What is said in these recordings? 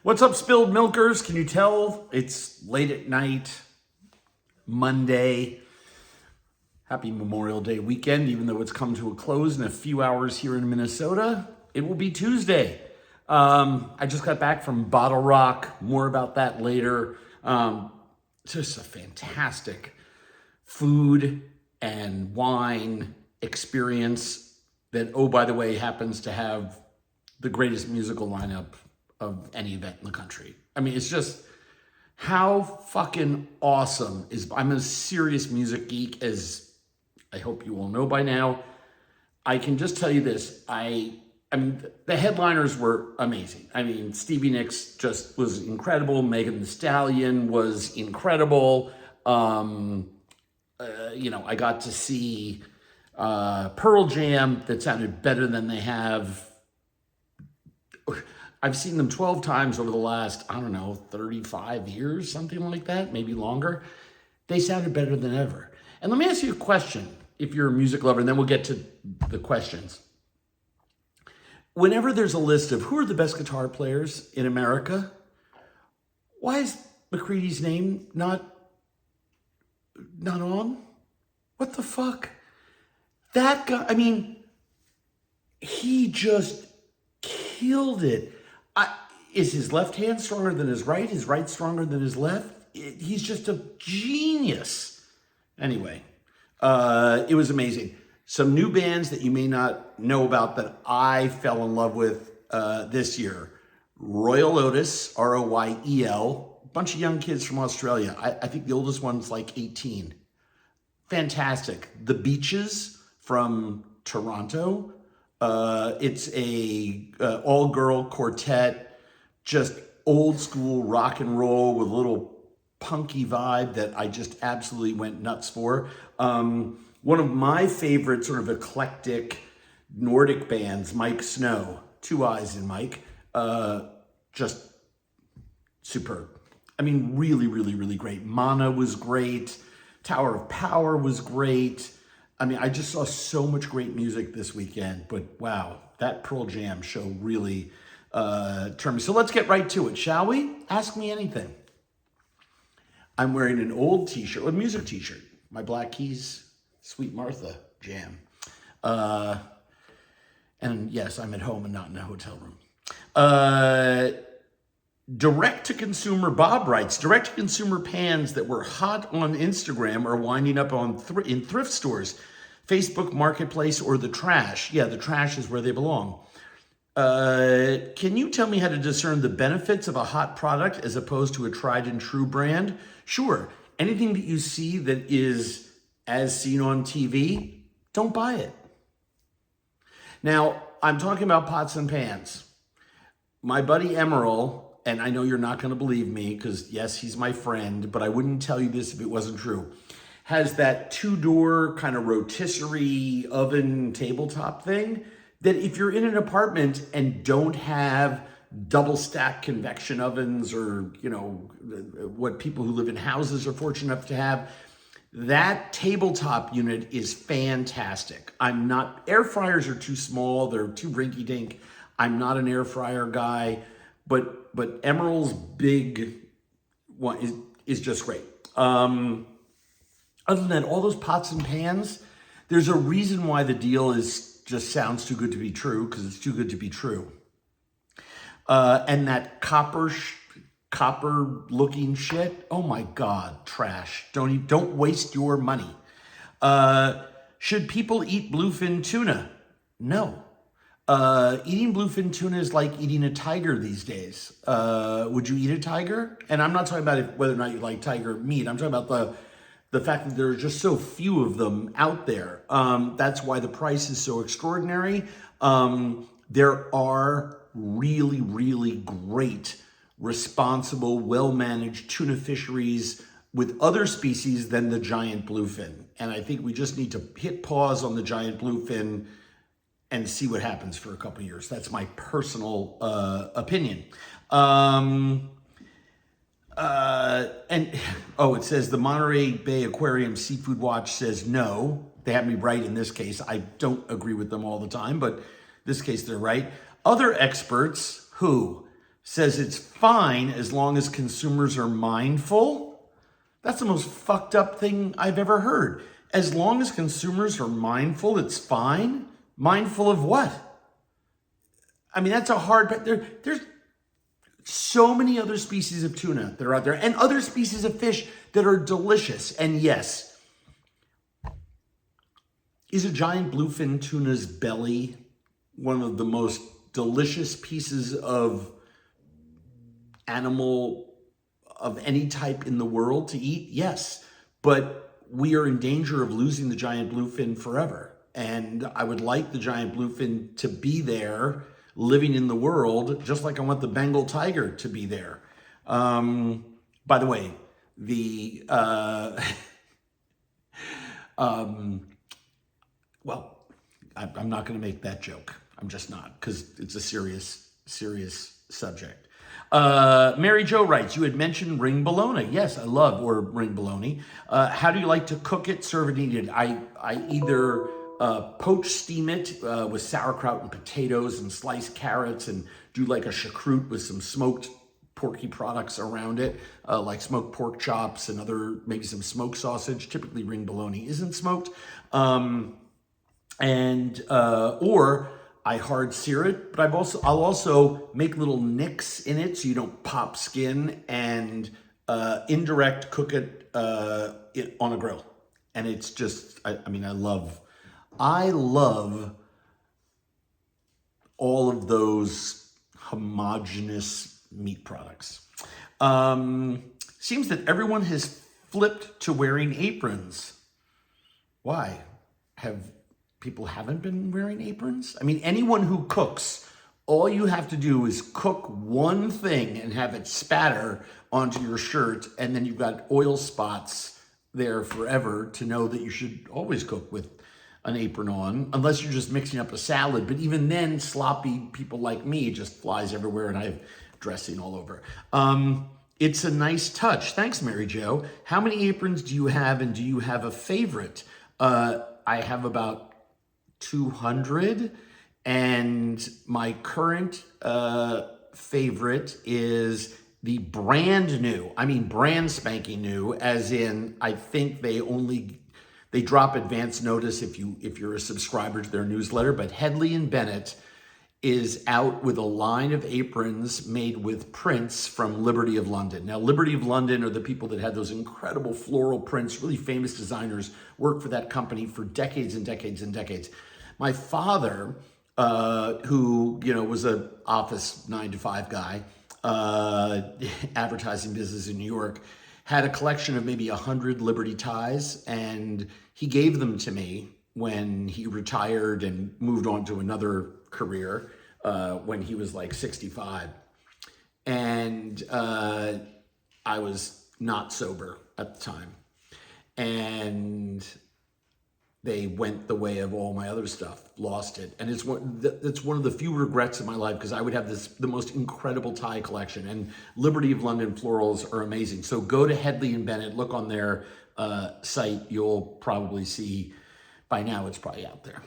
What's up, spilled milkers? Can you tell it's late at night, Monday? Happy Memorial Day weekend, even though it's come to a close in a few hours here in Minnesota. It will be Tuesday. I just got back from Bottle Rock. More about that later. Just a fantastic food and wine experience that, oh, by the way, happens to have the greatest musical lineup of any event in the country. I mean, it's just how fucking awesome is. I'm a serious music geek, as I hope you all know by now. I can just tell you this. I mean, the headliners were amazing. I mean, Stevie Nicks just was incredible. Megan Thee Stallion was incredible. I got to see Pearl Jam that sounded better than they have. I've seen them 12 times over the last, 35 years, something like that, maybe longer. They sounded better than ever. And let me ask you a question, if you're a music lover, and then we'll get to the questions. Whenever there's a list of who are the best guitar players in America, why is McCready's name not on? What the fuck? That guy, I mean, he just killed it. Is his left hand stronger than his right? His right stronger than his left? He's just a genius. Anyway, it was amazing. Some new bands that you may not know about that I fell in love with this year. Royal Otis, Royel, a bunch of young kids from Australia. I think the oldest one's like 18. Fantastic. The Beaches from Toronto. It's a all-girl quartet, just old school rock and roll with a little punky vibe that I just absolutely went nuts for. One of my favorite sort of eclectic Nordic bands, Mike Snow, two eyes in Mike, just superb. I mean, really, really, really great. Mana was great. Tower of Power was great. I mean, I just saw so much great music this weekend, but wow, that Pearl Jam show really turned me. So let's get right to it, shall we? Ask me anything. I'm wearing an old t-shirt, a music t-shirt, my Black Keys Sweet Martha jam. And yes, I'm at home and not in a hotel room. Direct-to-consumer, Bob writes, direct-to-consumer pans that were hot on Instagram are winding up in thrift stores, Facebook Marketplace, or the trash. Yeah, the trash is where they belong. Can you tell me how to discern the benefits of a hot product as opposed to a tried and true brand? Sure. Anything that you see that is as seen on TV, don't buy it. Now, I'm talking about pots and pans. My buddy Emerald, and I know you're not going to believe me because, yes, he's my friend, but I wouldn't tell you this if it wasn't true, has that two-door kind of rotisserie oven tabletop thing that if you're in an apartment and don't have double-stack convection ovens or, what people who live in houses are fortunate enough to have, that tabletop unit is fantastic. Air fryers are too small. They're too rinky-dink. I'm not an air fryer guy. But Emerald's big one is just great. Other than that, all those pots and pans, there's a reason why the deal just sounds too good to be true, because it's too good to be true. And that copper looking shit, oh my God, trash. Don't waste your money. Should people eat bluefin tuna? No. Eating bluefin tuna is like eating a tiger these days. Would you eat a tiger? And I'm not talking about whether or not you like tiger meat. I'm talking about the fact that there are just so few of them out there. That's why the price is so extraordinary. There are really, really great, responsible, well-managed tuna fisheries with other species than the giant bluefin. And I think we just need to hit pause on the giant bluefin and see what happens for a couple of years. That's my personal opinion. It says the Monterey Bay Aquarium Seafood Watch says no. They have me right in this case. I don't agree with them all the time, but this case they're right. Other experts, who? says it's fine as long as consumers are mindful. That's the most fucked up thing I've ever heard. As long as consumers are mindful, it's fine. Mindful of what? I mean, that's a hard, but there's so many other species of tuna that are out there and other species of fish that are delicious. And yes, is a giant bluefin tuna's belly one of the most delicious pieces of animal of any type in the world to eat? Yes, but we are in danger of losing the giant bluefin forever. And I would like the giant bluefin to be there, living in the world, just like I want the Bengal tiger to be there. By the way, the well, I'm not going to make that joke. I'm just not, because it's a serious subject. Mary Jo writes, you had mentioned ring bologna. Yes, I love or ring bologna. How do you like to cook it, serve it, eat it? I either poach steam it with sauerkraut and potatoes and sliced carrots and do like a choucroute with some smoked porky products around it, like smoked pork chops and maybe some smoked sausage. Typically ring bologna isn't smoked. Or I hard sear it, but I'll also make little nicks in it so you don't pop skin, and indirect cook it on a grill. And it's just, I mean, I love all of those homogenous meat products. Seems that everyone has flipped to wearing aprons. Why? People haven't been wearing aprons? I mean, anyone who cooks, all you have to do is cook one thing and have it spatter onto your shirt, and then you've got oil spots there forever to know that you should always cook with an apron on, unless you're just mixing up a salad. But even then, sloppy people like me just flies everywhere, and I have dressing all over. It's a nice touch. Thanks, Mary Jo. How many aprons do you have, and do you have a favorite? I have about 200, and my current favorite is the brand spanking new, as in I think they drop advance notice if you're a subscriber to their newsletter, but Hedley and Bennett is out with a line of aprons made with prints from Liberty of London. Now, Liberty of London are the people that had those incredible floral prints, really famous designers, worked for that company for decades and decades and decades. My father, who, was an office 9-to-5 guy, advertising business in New York, had a collection of maybe 100 Liberty ties, and he gave them to me when he retired and moved on to another career when he was like 65. And I was not sober at the time. And they went the way of all my other stuff, lost it. And it's one of the few regrets of my life, because I would have the most incredible tie collection, and Liberty of London florals are amazing. So go to Hedley and Bennett, look on their site. You'll probably see, by now it's probably out there.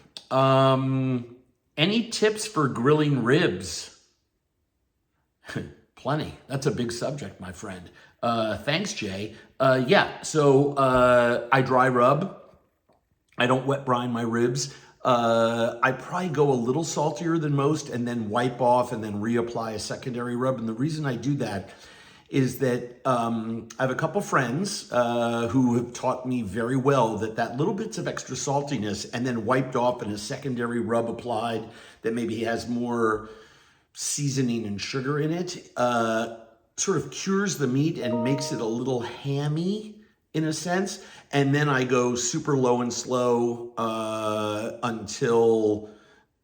Any tips for grilling ribs? Plenty. That's a big subject, my friend. Thanks, Jay. So I dry rub. I don't wet brine my ribs. I probably go a little saltier than most, and then wipe off and then reapply a secondary rub. And the reason I do that is that I have a couple friends who have taught me very well that little bits of extra saltiness and then wiped off and a secondary rub applied that maybe has more seasoning and sugar in it, sort of cures the meat and makes it a little hammy in a sense. And then I go super low and slow until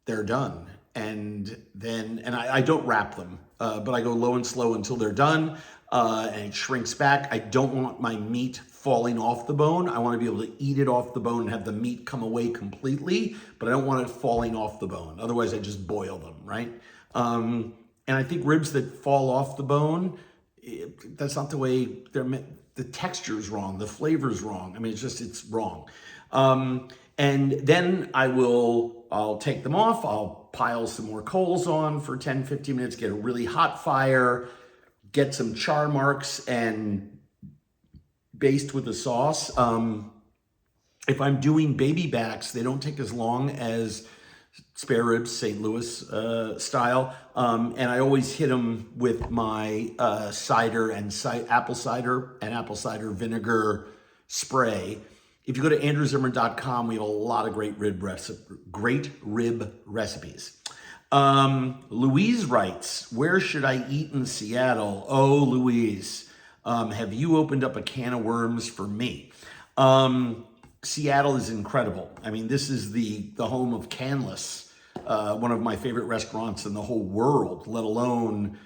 they're done. And I don't wrap them, but I go low and slow until they're done, and it shrinks back. I don't want my meat falling off the bone. I want to be able to eat it off the bone and have the meat come away completely, but I don't want it falling off the bone. Otherwise, I just boil them, right? And I think ribs that fall off the bone, that's not the way they're meant. The texture's wrong, the flavor's wrong. I mean, it's wrong. And then I'll take them off. I'll pile some more coals on for 10, 15 minutes, get a really hot fire, get some char marks and baste with the sauce. If I'm doing baby backs, they don't take as long as spare ribs, St. Louis style. And I always hit them with my cider and apple cider vinegar spray. If you go to andrewzimmern.com, we have a lot of great rib recipes. Louise writes, where should I eat in Seattle? Oh, Louise, have you opened up a can of worms for me? Seattle is incredible. I mean, this is the home of Canless, one of my favorite restaurants in the whole world, let alone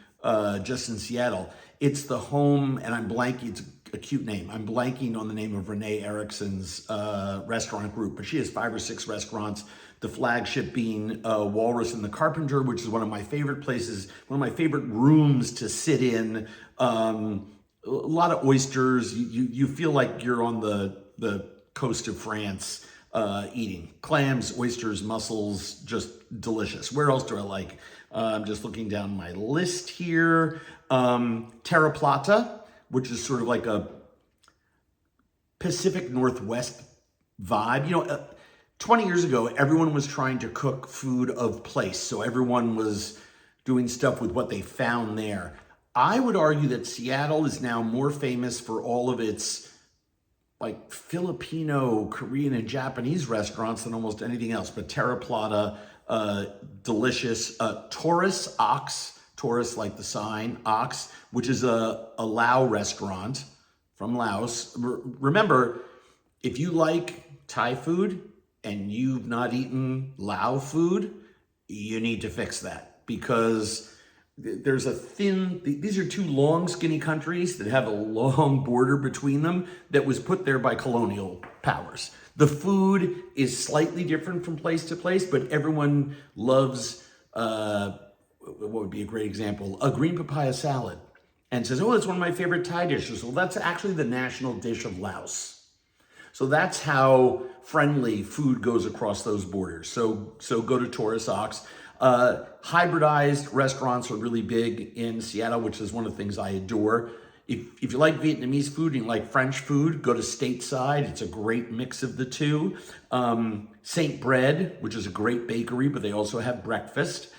just in Seattle. It's the home, and I'm blanking, it's a cute name. I'm blanking on the name of Renee Erickson's restaurant group, but she has 5 or 6 restaurants. The flagship being Walrus and the Carpenter, which is one of my favorite places, one of my favorite rooms to sit in. A lot of oysters. You feel like you're on the coast of France eating. Clams, oysters, mussels, just delicious. Where else do I like? I'm just looking down my list here. Terra Plata, which is sort of like a Pacific Northwest vibe. 20 years ago, everyone was trying to cook food of place. So everyone was doing stuff with what they found there. I would argue that Seattle is now more famous for all of its like Filipino, Korean, and Japanese restaurants than almost anything else. But Terra Plata, delicious. Taurus Ox, Taurus like the sign, Ox, which is a Lao restaurant from Laos. Remember, if you like Thai food and you've not eaten Lao food, you need to fix that, because there's these are 2 long, skinny countries that have a long border between them that was put there by colonial powers. The food is slightly different from place to place, but everyone loves, what would be a great example? A green papaya salad. And says, oh, it's one of my favorite Thai dishes. Well, that's actually the national dish of Laos. So that's how friendly food goes across those borders. So go to Taurus Ox. Hybridized restaurants are really big in Seattle, which is one of the things I adore. If you like Vietnamese food and you like French food, go to Stateside. It's a great mix of the two. Saint Bread, which is a great bakery, but they also have breakfast.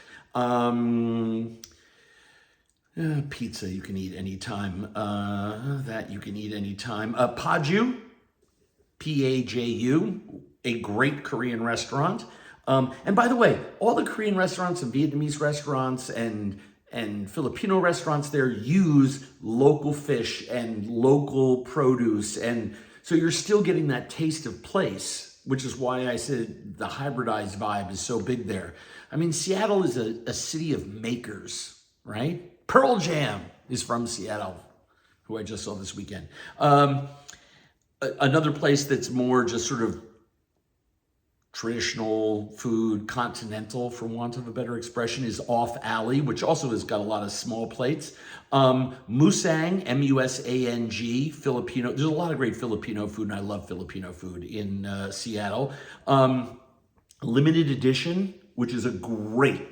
Pizza you can eat anytime. That you can eat anytime. Paju, P-A-J-U, a great Korean restaurant. And by the way, all the Korean restaurants and Vietnamese restaurants and Filipino restaurants there use local fish and local produce. And so you're still getting that taste of place, which is why I said the hybridized vibe is so big there. I mean, Seattle is a city of makers, right? Pearl Jam is from Seattle, who I just saw this weekend. Another place that's more just sort of traditional food, continental, for want of a better expression, is Off Alley, which also has got a lot of small plates. Musang, M-U-S-A-N-G, Filipino. There's a lot of great Filipino food, and I love Filipino food in Seattle. Limited Edition, which is a great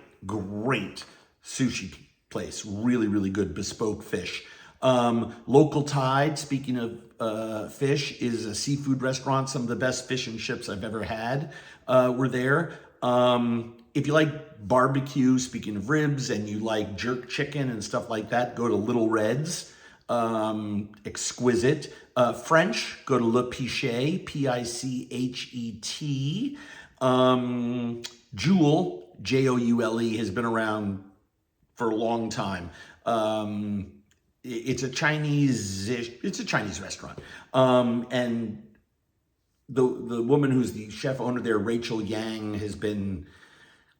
sushi place. Really, really good bespoke fish. Local Tide, speaking of fish, is a seafood restaurant. Some of the best fish and chips I've ever had were there. If you like barbecue, speaking of ribs, and you like jerk chicken and stuff like that, go to Little Red's. Exquisite. French, go to Le Pichet, P-I-C-H-E-T. Joule, J-O-U-L-E, has been around for a long time. It's a Chinese restaurant. And the woman who's the chef owner there, Rachel Yang, has been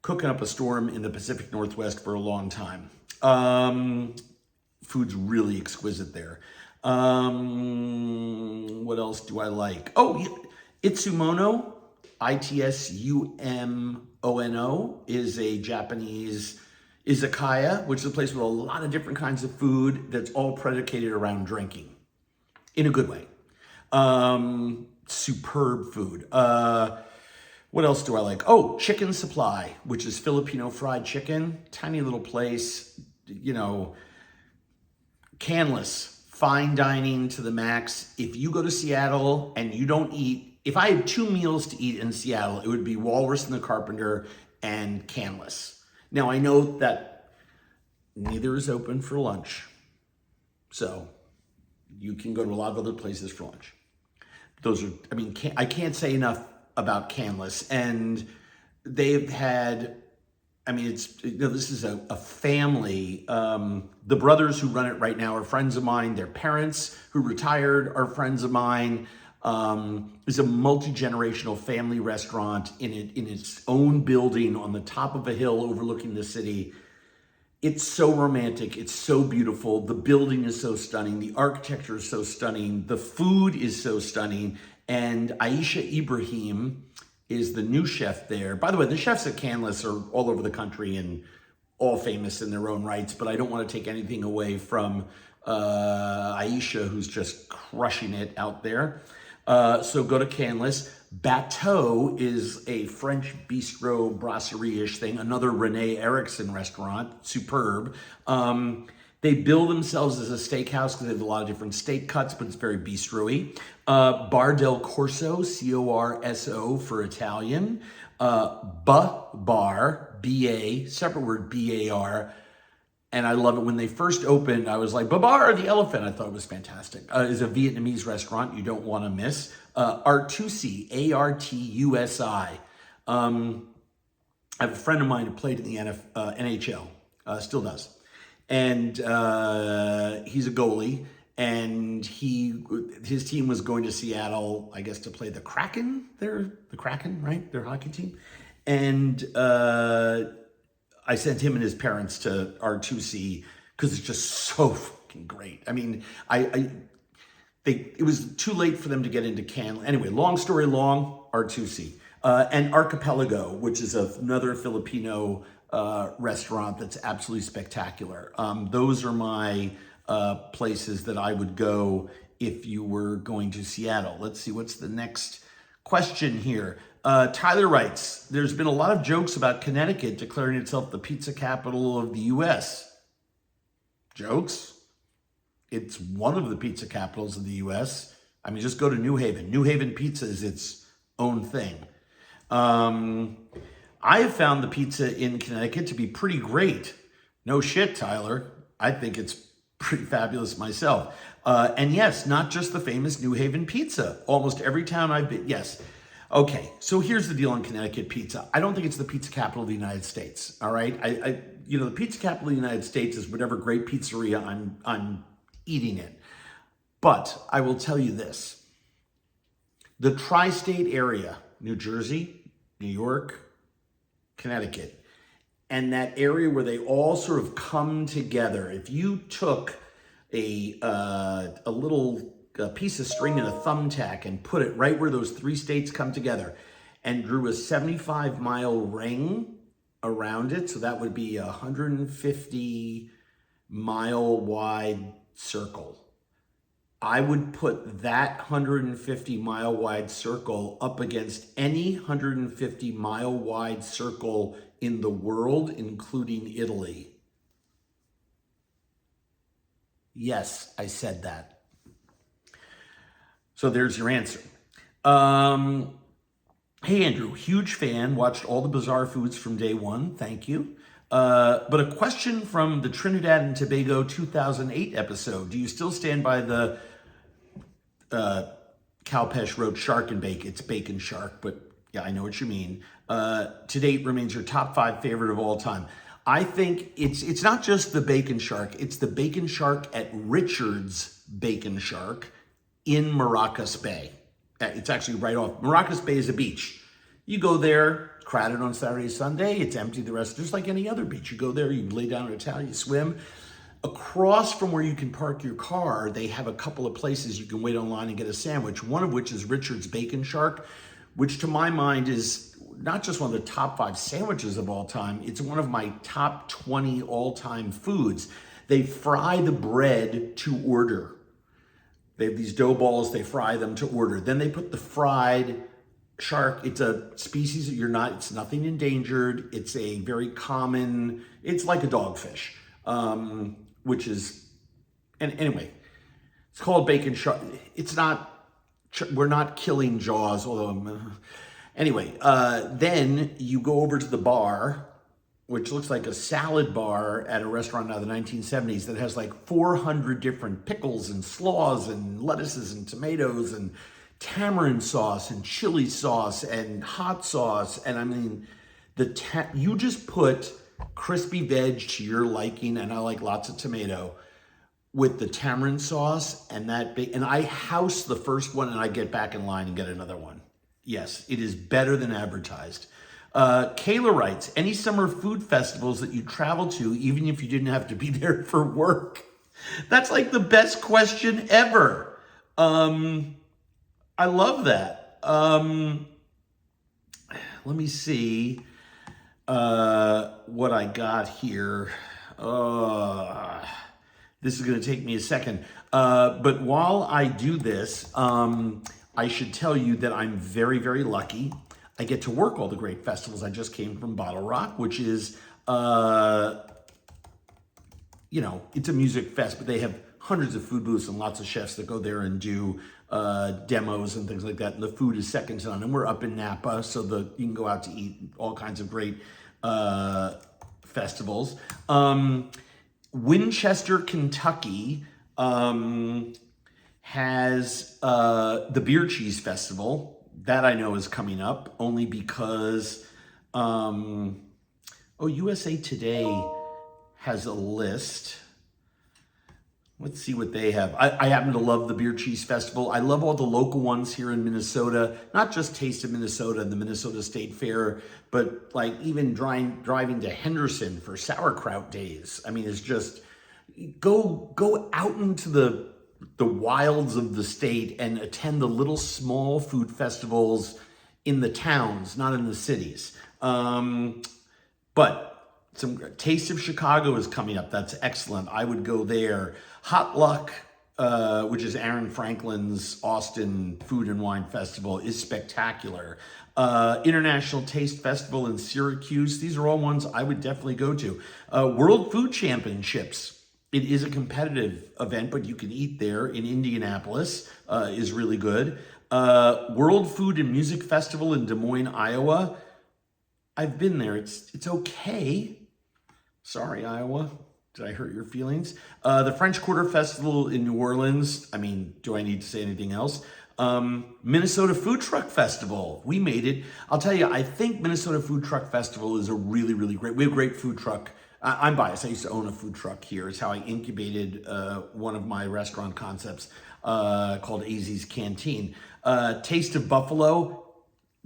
cooking up a storm in the Pacific Northwest for a long time. Food's really exquisite there. What else do I like? Oh, Itsumono, I-T-S-U-M-O-N-O, is a Japanese izakaya, which is a place with a lot of different kinds of food that's all predicated around drinking in a good way. Superb food. What else do I like? Oh, Chicken Supply, which is Filipino fried chicken. Tiny little place, you know, canless, fine dining to the max. If you go to Seattle and you don't eat, if I had 2 meals to eat in Seattle, it would be Walrus and the Carpenter and canless. Now, I know that neither is open for lunch. So you can go to a lot of other places for lunch. Those are, I mean, I can't say enough about canless. And they've had, I mean, it's, you know, this is a family. The brothers who run it right now are friends of mine. Their parents who retired are friends of mine. It's a multi-generational family restaurant in its own building on the top of a hill overlooking the city. It's so romantic. It's so beautiful. The building is so stunning. The architecture is so stunning. The food is so stunning. And Aisha Ibrahim is the new chef there. By the way, the chefs at Canless are all over the country and all famous in their own rights, but I don't want to take anything away from Aisha, who's just crushing it out there. So go to Canless. Bateau is a French bistro brasserie-ish thing, another Rene Erickson restaurant, superb. They bill themselves as a steakhouse because they have a lot of different steak cuts, but it's very bistro-y. Bar del Corso, C-O-R-S-O for Italian. Bar, B-A, separate word, B-A-R. And I love it. When they first opened, I was like, Babar, the elephant. I thought it was fantastic. It's a Vietnamese restaurant you don't want to miss. Artusi, A-R-T-U-S-I. I have a friend of mine who played in the NHL, still does. And he's a goalie. And his team was going to Seattle, I guess, to play the Kraken. They're the Kraken, right? Their hockey team. And I sent him and his parents to R2C because it's just so fucking great. I mean, it was too late for them to get into Cannes. Anyway, long story long, R2C. And Archipelago, which is another Filipino restaurant that's absolutely spectacular. Those are my places that I would go if you were going to Seattle. Let's see, what's the next question here? Tyler writes, there's been a lot of jokes about Connecticut declaring itself the pizza capital of the U.S. Jokes? It's one of the pizza capitals of the U.S. I mean, just go to New Haven. New Haven pizza is its own thing. I have found the pizza in Connecticut to be pretty great. No shit, Tyler. I think it's pretty fabulous myself. And yes, not just the famous New Haven pizza. Almost every town I've been, yes. Okay, so here's the deal on Connecticut pizza. I don't think it's the pizza capital of the United States, all right? The pizza capital of the United States is whatever great pizzeria I'm eating in. But I will tell you this. The tri-state area, New Jersey, New York, Connecticut, and that area where they all sort of come together, if you took a little piece of string and a thumbtack and put it right where those three states come together and drew a 75-mile ring around it, so that would be a 150-mile wide circle. I would put that 150-mile wide circle up against any 150-mile wide circle in the world, including Italy. Yes, I said that. So there's your answer. Hey, Andrew, huge fan. Watched all the Bizarre Foods from day one. Thank you. But a question from the Trinidad and Tobago 2008 episode. Do you still stand by the Calpesh wrote shark and bake? It's bacon shark, but yeah, I know what you mean. To date remains your top 5 favorite of all time. I think it's not just the bacon shark. It's the bacon shark at Richard's Bacon Shark in Maracas Bay. It's actually right off. Maracas Bay is a beach. You go there, crowded on Saturday, Sunday. It's empty the rest, just like any other beach. You go there, you lay down in a towel, you swim. Across from where you can park your car, they have a couple of places you can wait online and get a sandwich, one of which is Richard's Bacon Shark, which to my mind is not just one of the top 5 sandwiches of all time, it's one of my top 20 all-time foods. They fry the bread to order. They have these dough balls, they fry them to order. Then they put the fried shark. It's a species that it's nothing endangered. It's a very common, it's like a dogfish, which is, and anyway, it's called bacon shark. It's not, we're not killing jaws, although, anyway, then you go over to the bar, which looks like a salad bar at a restaurant out of the 1970s that has like 400 different pickles and slaws and lettuces and tomatoes and tamarind sauce and chili sauce and hot sauce. And I mean, you just put crispy veg to your liking, and I like lots of tomato, with the tamarind sauce and and I house the first one and I get back in line and get another one. Yes, it is better than advertised. Kayla writes, any summer food festivals that you travel to, even if you didn't have to be there for work? That's like the best question ever. I love that. Let me see what I got here. This is going to take me a second. But while I do this, I should tell you that I'm very, very lucky. I get to work all the great festivals. I just came from Bottle Rock, which is, it's a music fest, but they have hundreds of food booths and lots of chefs that go there and do demos and things like that. And the food is second to none. And we're up in Napa, so you can go out to eat all kinds of great festivals. Winchester, Kentucky has the Beer Cheese Festival. That I know is coming up only because, USA Today has a list. Let's see what they have. I happen to love the Beer Cheese Festival. I love all the local ones here in Minnesota, not just Taste of Minnesota and the Minnesota State Fair, but like even driving to Henderson for sauerkraut days. I mean, it's just, go out into the wilds of the state and attend the little small food festivals in the towns, not in the cities. But some Taste of Chicago is coming up. That's excellent. I would go there. Hot Luck, which is Aaron Franklin's Austin Food and Wine Festival, is spectacular. International Taste Festival in Syracuse. These are all ones I would definitely go to. World Food Championships. It is a competitive event, but you can eat there in Indianapolis, is really good. World Food and Music Festival in Des Moines, Iowa. I've been there. It's okay. Sorry, Iowa. Did I hurt your feelings? The French Quarter Festival in New Orleans. I mean, do I need to say anything else? Minnesota Food Truck Festival. We made it. I'll tell you, I think Minnesota Food Truck Festival is a really, really great. We have a great food truck. I'm biased. I used to own a food truck here. It's how I incubated one of my restaurant concepts called AZ's Canteen. Taste of Buffalo.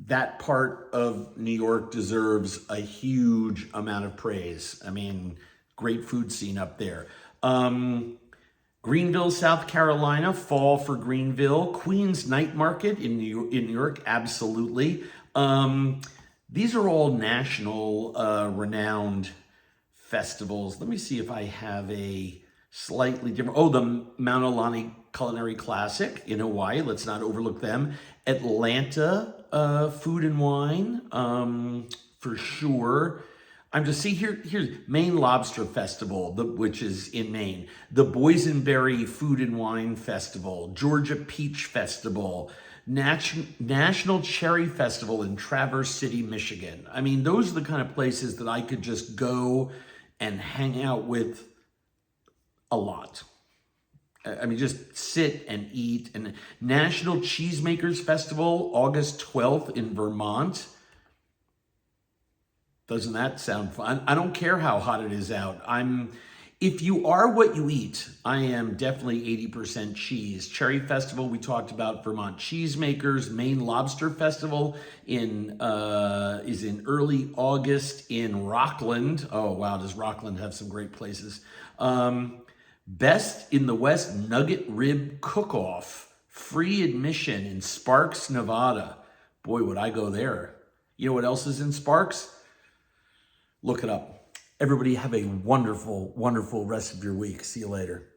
That part of New York deserves a huge amount of praise. I mean, great food scene up there. Greenville, South Carolina, fall for Greenville. Queens Night Market in New York, absolutely. These are all national renowned festivals. Let me see if I have a slightly different. Oh, the Mount Aulani Culinary Classic in Hawaii. Let's not overlook them. Atlanta Food and Wine, for sure. I'm just here's Maine Lobster Festival, which is in Maine. The Boysenberry Food and Wine Festival, Georgia Peach Festival, National Cherry Festival in Traverse City, Michigan. I mean, those are the kind of places that I could just go and hang out with a lot. I mean, just sit and eat. And National Cheesemakers Festival, August 12th in Vermont. Doesn't that sound fun? I don't care how hot it is out. If you are what you eat, I am definitely 80% cheese. Cherry Festival, we talked about. Vermont Cheesemakers. Maine Lobster Festival is in early August in Rockland. Oh, wow, does Rockland have some great places. Best in the West Nugget Rib Cook-Off. Free admission in Sparks, Nevada. Boy, would I go there. You know what else is in Sparks? Look it up. Everybody have a wonderful, wonderful rest of your week. See you later.